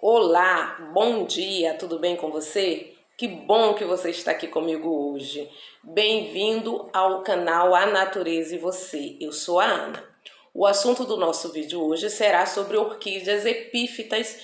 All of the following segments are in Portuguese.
Olá, bom dia, tudo bem com você? Que bom que você está aqui comigo hoje. Bem-vindo ao canal A Natureza e Você. Eu sou a Ana. O assunto do nosso vídeo hoje será sobre orquídeas epífitas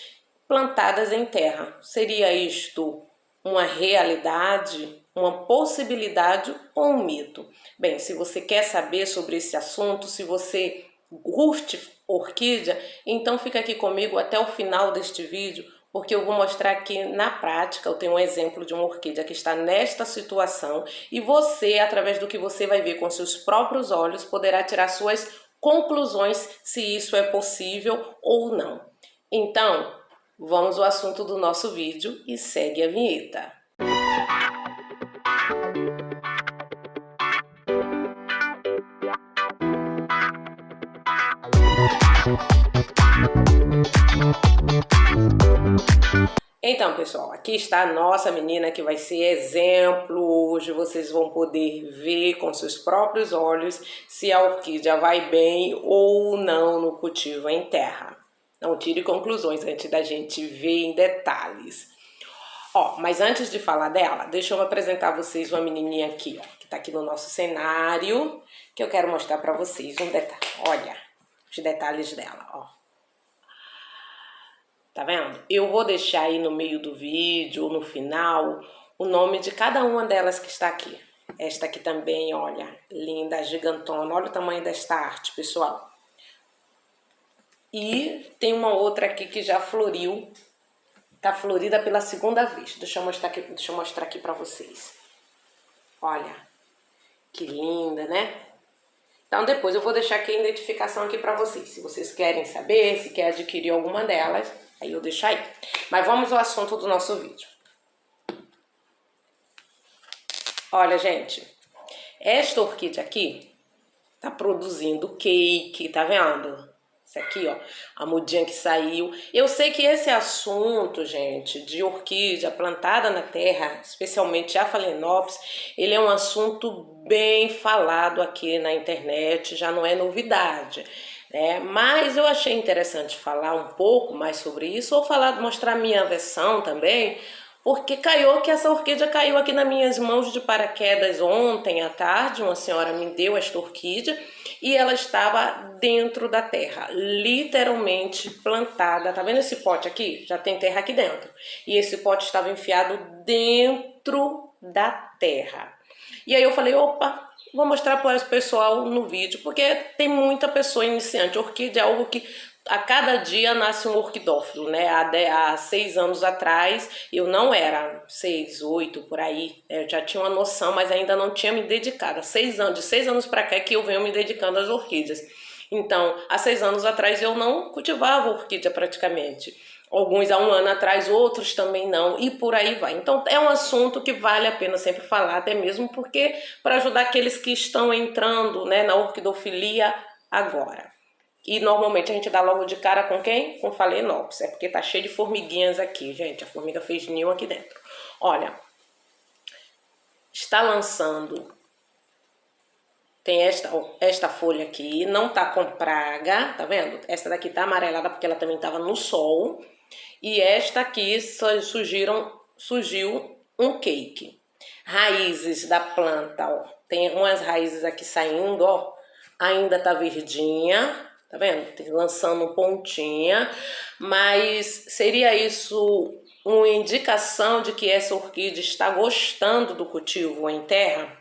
plantadas em terra. Seria isto uma realidade, uma possibilidade ou um mito? Bem, se você quer saber sobre esse assunto, se você curte orquídea, então fica aqui comigo até o final deste vídeo, porque eu vou mostrar aqui na prática. Eu tenho um exemplo de uma orquídea que está nesta situação e você, através do que você vai ver com seus próprios olhos, poderá tirar suas conclusões se isso é possível ou não. Então, vamos ao assunto do nosso vídeo e segue a vinheta. Então, pessoal, aqui está a nossa menina que vai ser exemplo. Hoje vocês vão poder ver com seus próprios olhos se a orquídea vai bem ou não no cultivo em terra. Não tire conclusões antes da gente ver em detalhes. Mas antes de falar dela, deixa eu apresentar a vocês uma menininha aqui, que está aqui no nosso cenário, que eu quero mostrar para vocês um detalhe. Olha os detalhes dela, ó. Tá vendo? Eu vou deixar aí no meio do vídeo ou no final o nome de cada uma delas que está aqui. Esta aqui também, olha, linda, gigantona. Olha o tamanho desta arte, pessoal. E tem uma outra aqui que já floriu. Tá florida pela segunda vez. Deixa eu mostrar aqui pra vocês. Olha, que linda, né? Então depois eu vou deixar aqui a identificação aqui pra vocês. Se vocês querem saber, se quer adquirir alguma delas, aí eu deixo aí. Mas vamos ao assunto do nosso vídeo. Olha, gente, esta orquídea aqui tá produzindo cake, tá vendo? Isso aqui, ó, a mudinha que saiu. Eu sei que esse assunto, gente, de orquídea plantada na terra, especialmente a Phalaenopsis, ele é um assunto bem falado aqui na internet, já não é novidade, né? Mas eu achei interessante falar um pouco mais sobre isso, ou mostrar a minha versão também, porque caiu que essa orquídea caiu aqui nas minhas mãos de paraquedas ontem à tarde. Uma senhora me deu esta orquídea e ela estava dentro da terra, literalmente plantada. Tá vendo esse pote aqui? Já tem terra aqui dentro. E esse pote estava enfiado dentro da terra. E aí eu falei, opa, vou mostrar para o pessoal no vídeo, porque tem muita pessoa iniciante. Orquídea é algo que a cada dia nasce um orquidófilo, né? Há 6 anos atrás eu não era, 6, 8 por aí, eu já tinha uma noção, mas ainda não tinha me dedicado. De 6 anos para cá é que eu venho me dedicando às orquídeas. Então, há 6 anos atrás eu não cultivava orquídea praticamente. Alguns há 1 ano atrás, outros também não, e por aí vai. Então é um assunto que vale a pena sempre falar, até mesmo porque para ajudar aqueles que estão entrando, né, na orquidofilia agora. E normalmente a gente dá logo de cara com quem? Com Phalaenopsis. É porque tá cheio de formiguinhas aqui, gente. A formiga fez ninho aqui dentro. Olha, está lançando. Tem esta folha aqui, não tá com praga, tá vendo? Essa daqui tá amarelada porque ela também tava no sol. E esta aqui surgiu um cake. Raízes da planta, ó. Tem umas raízes aqui saindo, ó. Ainda tá verdinha. Tá vendo? Lançando pontinha, mas seria isso uma indicação de que essa orquídea está gostando do cultivo em terra?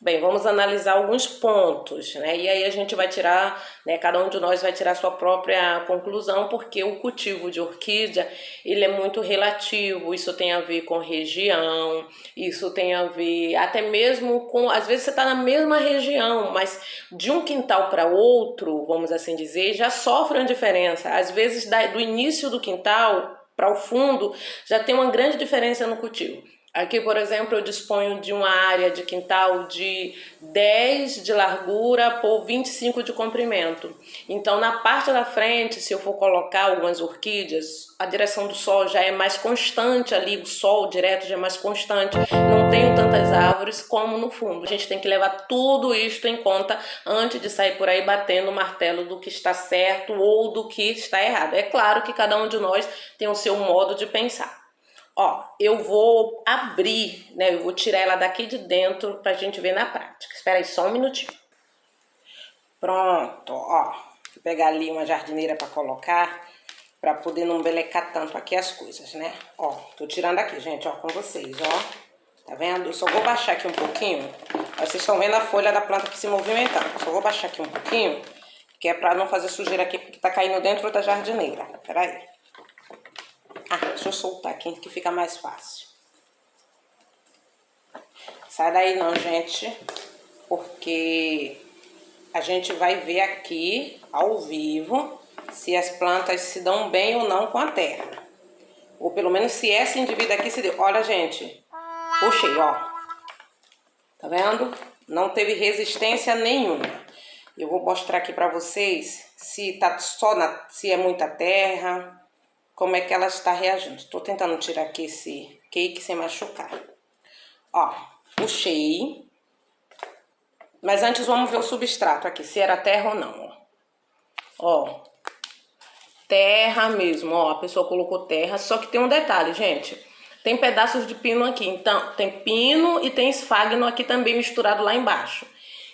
Bem, vamos analisar alguns pontos, né? E aí a gente vai tirar, né? Cada um de nós vai tirar sua própria conclusão, porque o cultivo de orquídea, ele é muito relativo. Isso tem a ver com região, isso tem a ver até mesmo com, às vezes você está na mesma região, mas de um quintal para outro, vamos assim dizer, já sofre uma diferença. Às vezes do início do quintal para o fundo já tem uma grande diferença no cultivo. Aqui, por exemplo, eu disponho de uma área de quintal de 10 de largura por 25 de comprimento. Então, na parte da frente, se eu for colocar algumas orquídeas, a direção do sol já é mais constante ali, o sol direto já é mais constante. Não tenho tantas árvores como no fundo. A gente tem que levar tudo isto em conta antes de sair por aí batendo o martelo do que está certo ou do que está errado. É claro que cada um de nós tem o seu modo de pensar. Ó, eu vou abrir, né? Eu vou tirar ela daqui de dentro pra gente ver na prática. Espera aí só um minutinho. Pronto, ó. Vou pegar ali uma jardineira pra colocar, pra poder não belecar tanto aqui as coisas, né? Ó, tô tirando aqui, gente, ó, com vocês, ó. Tá vendo? Eu só vou baixar aqui um pouquinho. Ó, vocês estão vendo a folha da planta aqui se movimentando. Eu só vou baixar aqui um pouquinho, que é pra não fazer sujeira aqui, porque tá caindo dentro da jardineira. Pera aí. Ah, deixa eu soltar aqui que fica mais fácil. Sai daí não, gente, porque a gente vai ver aqui, ao vivo, se as plantas se dão bem ou não com a terra. Ou pelo menos se essa indivídua aqui se deu. Olha, gente, puxei, ó. Tá vendo? Não teve resistência nenhuma. Eu vou mostrar aqui pra vocês se tá se é muita terra, como é que ela está reagindo. Tô tentando tirar aqui esse cake sem machucar. Ó, puxei. Mas antes vamos ver o substrato aqui, se era terra ou não, ó. Ó, terra mesmo, ó, a pessoa colocou terra, só que tem um detalhe, gente. Tem pedaços de pino aqui, então tem pino e tem esfagno aqui também misturado lá embaixo.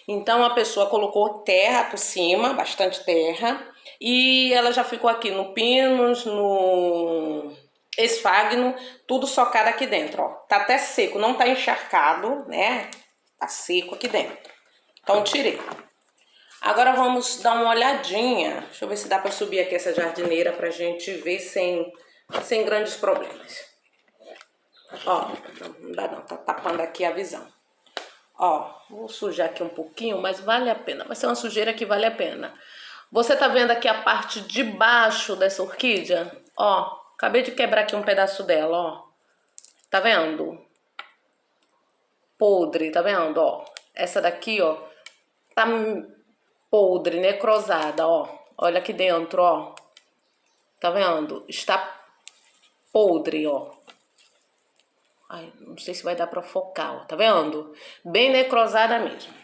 Então a pessoa colocou terra por cima, bastante terra, e ela já ficou aqui no pinos, no esfagno, tudo socado aqui dentro, ó. Tá até seco, não tá encharcado, né? Tá seco aqui dentro. Então tirei. Agora vamos dar uma olhadinha. Deixa eu ver se dá pra subir aqui essa jardineira pra gente ver sem grandes problemas. Ó, não dá não, tá tapando aqui a visão. Ó, vou sujar aqui um pouquinho, mas vale a pena. Vai ser uma sujeira que vale a pena. Você tá vendo aqui a parte de baixo dessa orquídea? Ó, acabei de quebrar aqui um pedaço dela, ó. Tá vendo? Podre, tá vendo, ó? Essa daqui, ó, tá podre, necrosada, ó. Olha aqui dentro, ó. Tá vendo? Está podre, ó. Ai, não sei se vai dar pra focar, ó. Tá vendo? Bem necrosada mesmo.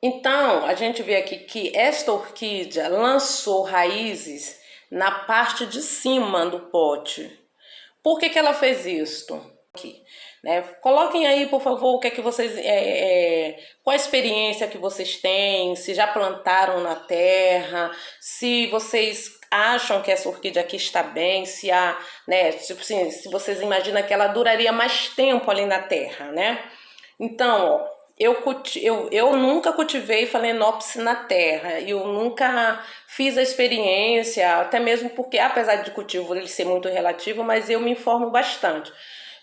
Então, a gente vê aqui que esta orquídea lançou raízes na parte de cima do pote. Por que que ela fez isto? Aqui, né? Coloquem aí, por favor, o que é que vocês, qual a experiência que vocês têm, se já plantaram na terra, se vocês acham que essa orquídea aqui está bem, se há, né, tipo assim, se vocês imaginam que ela duraria mais tempo ali na terra, né? Então, ó, eu nunca cultivei Phalaenopsis na terra, eu nunca fiz a experiência, até mesmo porque, apesar de cultivo ele ser muito relativo, mas eu me informo bastante.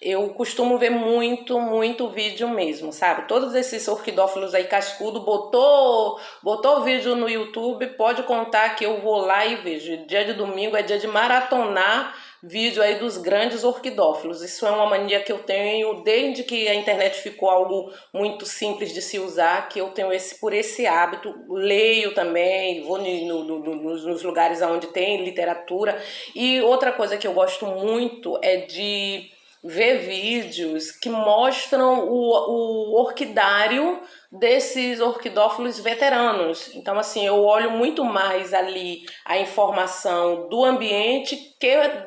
Eu costumo ver muito vídeo mesmo, sabe? Todos esses orquidófilos aí cascudo, botou o vídeo no YouTube, pode contar que eu vou lá e vejo. Dia de domingo é dia de maratonar vídeo aí dos grandes orquidófilos. Isso é uma mania que eu tenho desde que a internet ficou algo muito simples de se usar, que eu tenho por esse hábito. Leio também, vou nos lugares onde tem literatura. E outra coisa que eu gosto muito é de ver vídeos que mostram o orquidário desses orquidófilos veteranos. Então, assim, eu olho muito mais ali a informação do ambiente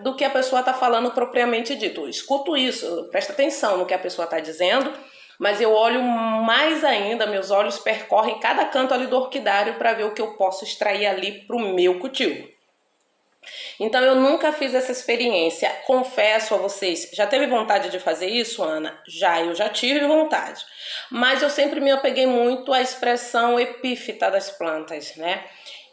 do que a pessoa está falando propriamente dito. Eu escuto isso, presta atenção no que a pessoa está dizendo, mas eu olho mais ainda, meus olhos percorrem cada canto ali do orquidário para ver o que eu posso extrair ali para o meu cultivo. Então eu nunca fiz essa experiência, confesso a vocês. Já teve vontade de fazer isso, Ana? Eu já tive vontade. Mas eu sempre me apeguei muito à expressão epífita das plantas, né?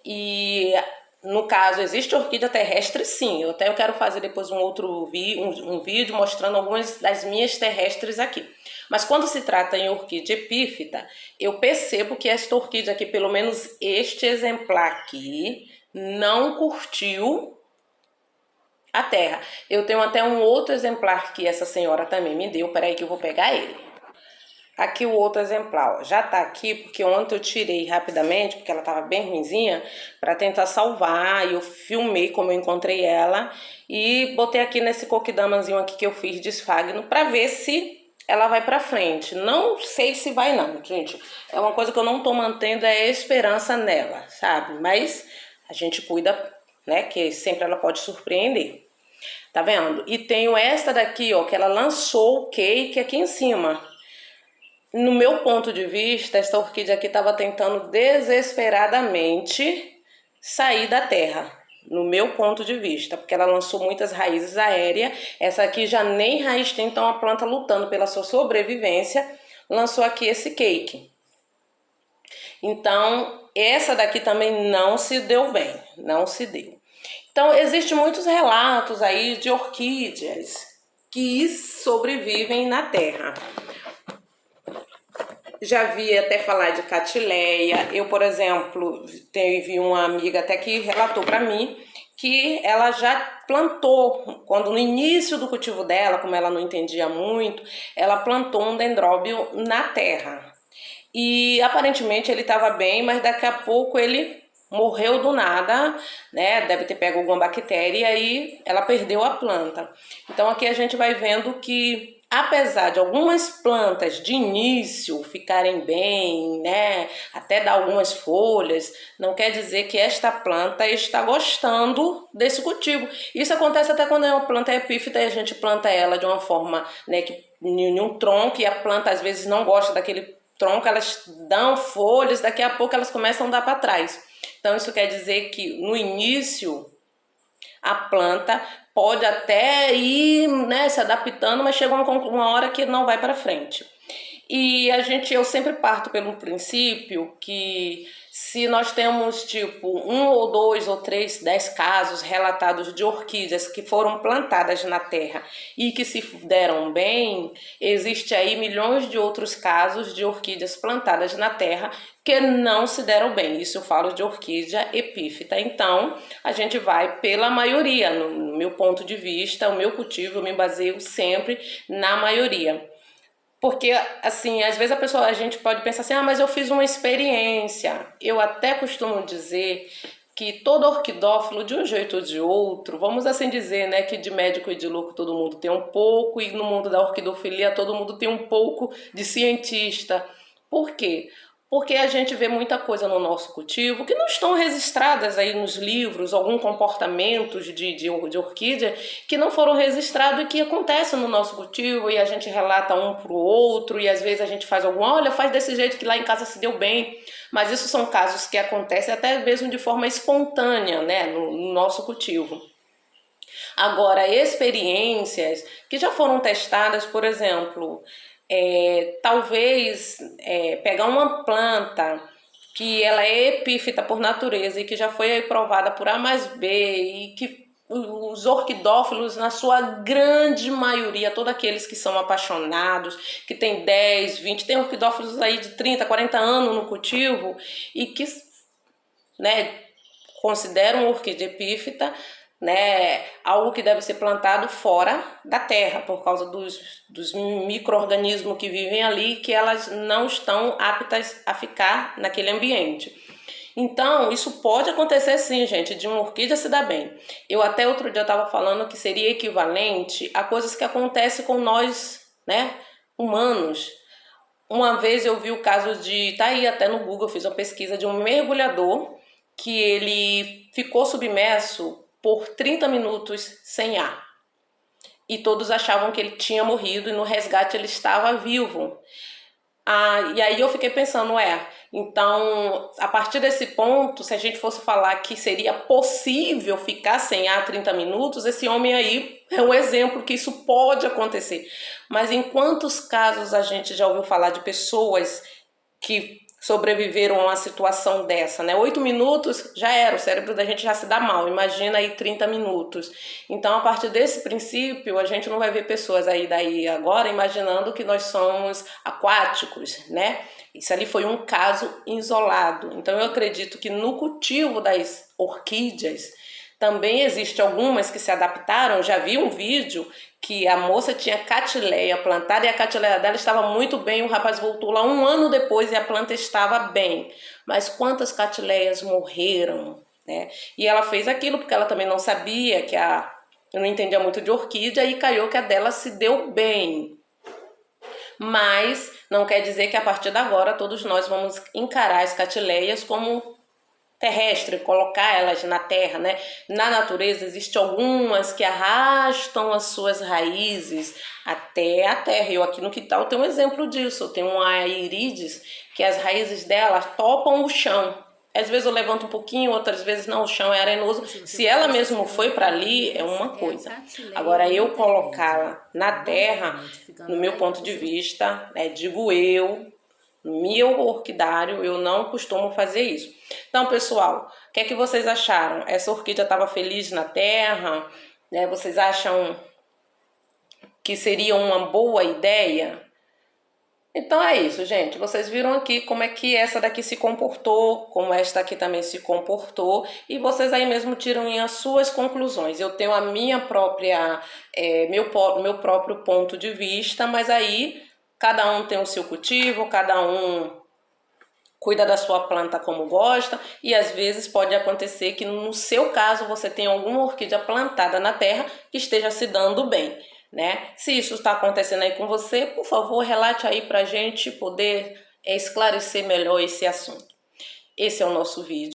E no caso, existe orquídea terrestre, sim. Eu quero fazer depois um vídeo mostrando algumas das minhas terrestres aqui. Mas quando se trata em orquídea epífita, eu percebo que esta orquídea aqui, pelo menos este exemplar aqui, não curtiu a terra. Eu tenho até um outro exemplar que essa senhora também me deu, peraí que eu vou pegar ele. Aqui o outro exemplar, ó, já tá aqui porque ontem eu tirei rapidamente, porque ela tava bem ruinzinha, para tentar salvar, e eu filmei como eu encontrei ela e botei aqui nesse coquidamazinho aqui que eu fiz de esfagno para ver se ela vai para frente. Não sei se vai não, gente. É uma coisa que eu não tô mantendo é esperança nela, sabe? Mas a gente cuida, né, que sempre ela pode surpreender. Tá vendo? E tenho esta daqui, ó, que ela lançou o cake aqui em cima. No meu ponto de vista, esta orquídea aqui estava tentando desesperadamente sair da terra. No meu ponto de vista, porque ela lançou muitas raízes aéreas. Essa aqui já nem raiz tem, então a planta lutando pela sua sobrevivência, lançou aqui esse cake. Então, essa daqui também não se deu bem, não se deu. Então, existem muitos relatos aí de orquídeas que sobrevivem na terra. Já vi até falar de catileia. Eu, por exemplo, teve uma amiga até que relatou para mim que ela já plantou, quando no início do cultivo dela, como ela não entendia muito, ela plantou um dendróbio na terra. E aparentemente ele estava bem, mas daqui a pouco ele morreu do nada, né? Deve ter pego alguma bactéria e aí ela perdeu a planta. Então aqui a gente vai vendo que apesar de algumas plantas de início ficarem bem, né, até dar algumas folhas, não quer dizer que esta planta está gostando desse cultivo. Isso acontece até quando é uma planta epífita e a gente planta ela de uma forma, né, que em um tronco e a planta às vezes não gosta daquele tronco, elas dão folhas, daqui a pouco elas começam a dar para trás. Então isso quer dizer que no início a planta pode até ir, né, se adaptando, mas chega uma hora que não vai para frente. E eu sempre parto pelo princípio que se nós temos tipo 1 ou 2 ou 3, 10 casos relatados de orquídeas que foram plantadas na terra e que se deram bem, existe aí milhões de outros casos de orquídeas plantadas na terra que não se deram bem. Isso eu falo de orquídea epífita. Então, a gente vai pela maioria. No meu ponto de vista, o meu cultivo, eu me baseio sempre na maioria. Porque, assim, às vezes a gente pode pensar assim, mas eu fiz uma experiência. Eu até costumo dizer que todo orquidófilo, de um jeito ou de outro, vamos assim dizer, né, que de médico e de louco todo mundo tem um pouco, e no mundo da orquidofilia todo mundo tem um pouco de cientista. Por quê? Porque a gente vê muita coisa no nosso cultivo que não estão registradas aí nos livros, algum comportamentos de orquídea que não foram registrados e que acontecem no nosso cultivo e a gente relata um pro outro e às vezes a gente faz olha, faz desse jeito que lá em casa se deu bem, mas isso são casos que acontecem até mesmo de forma espontânea, né, no nosso cultivo. Agora, experiências que já foram testadas, por exemplo, talvez pegar uma planta que ela é epífita por natureza e que já foi provada por A mais B e que os orquidófilos, na sua grande maioria, todos aqueles que são apaixonados, que tem 10, 20, tem orquidófilos aí de 30, 40 anos no cultivo e que, né, consideram orquídea epífita, né, algo que deve ser plantado fora da terra, por causa dos micro-organismos que vivem ali, que elas não estão aptas a ficar naquele ambiente. Então, isso pode acontecer sim, gente, de uma orquídea se dar bem. Eu até outro dia estava falando que seria equivalente a coisas que acontecem com nós, né, humanos. Uma vez eu vi o caso tá aí até no Google, eu fiz uma pesquisa de um mergulhador que ele ficou submerso por 30 minutos sem ar. E todos achavam que ele tinha morrido e no resgate ele estava vivo. E aí eu fiquei pensando, então, a partir desse ponto, se a gente fosse falar que seria possível ficar sem ar 30 minutos, esse homem aí é um exemplo que isso pode acontecer. Mas em quantos casos a gente já ouviu falar de pessoas que sobreviveram a uma situação dessa, né? 8 minutos já era, o cérebro da gente já se dá mal, imagina aí 30 minutos. Então, a partir desse princípio, a gente não vai ver pessoas aí daí agora imaginando que nós somos aquáticos, né? Isso ali foi um caso isolado. Então, eu acredito que no cultivo das orquídeas Também existe algumas que se adaptaram. Já vi um vídeo que a moça tinha catileia plantada e a catileia dela estava muito bem. O rapaz voltou lá 1 ano depois e a planta estava bem. Mas quantas catileias morreram, né? E ela fez aquilo porque ela também não sabia que eu não entendia muito de orquídea e caiu que a dela se deu bem. Mas não quer dizer que a partir de agora todos nós vamos encarar as catileias como terrestre, colocar elas na terra, né? Na natureza existem algumas que arrastam as suas raízes até a terra. Eu aqui no quintal tenho um exemplo disso. Eu tenho uma irides que as raízes dela topam o chão. Às vezes eu levanto um pouquinho, outras vezes não, o chão é arenoso. Se ela mesmo foi para ali, é uma coisa. Agora, eu colocar na terra, no meu ponto de vista, digo eu, no meu orquidário, eu não costumo fazer isso. Então, pessoal, o que é que vocês acharam? Essa orquídea estava feliz na terra? Né? Vocês acham que seria uma boa ideia? Então é isso, gente. Vocês viram aqui como é que essa daqui se comportou, como esta aqui também se comportou, e vocês aí mesmo tiram as suas conclusões. Eu tenho a minha própria, meu próprio ponto de vista, mas aí cada um tem o seu cultivo, cada um cuida da sua planta como gosta, e às vezes pode acontecer que no seu caso você tenha alguma orquídea plantada na terra que esteja se dando bem. Né? Se isso está acontecendo aí com você, por favor, relate aí para a gente poder esclarecer melhor esse assunto. Esse é o nosso vídeo.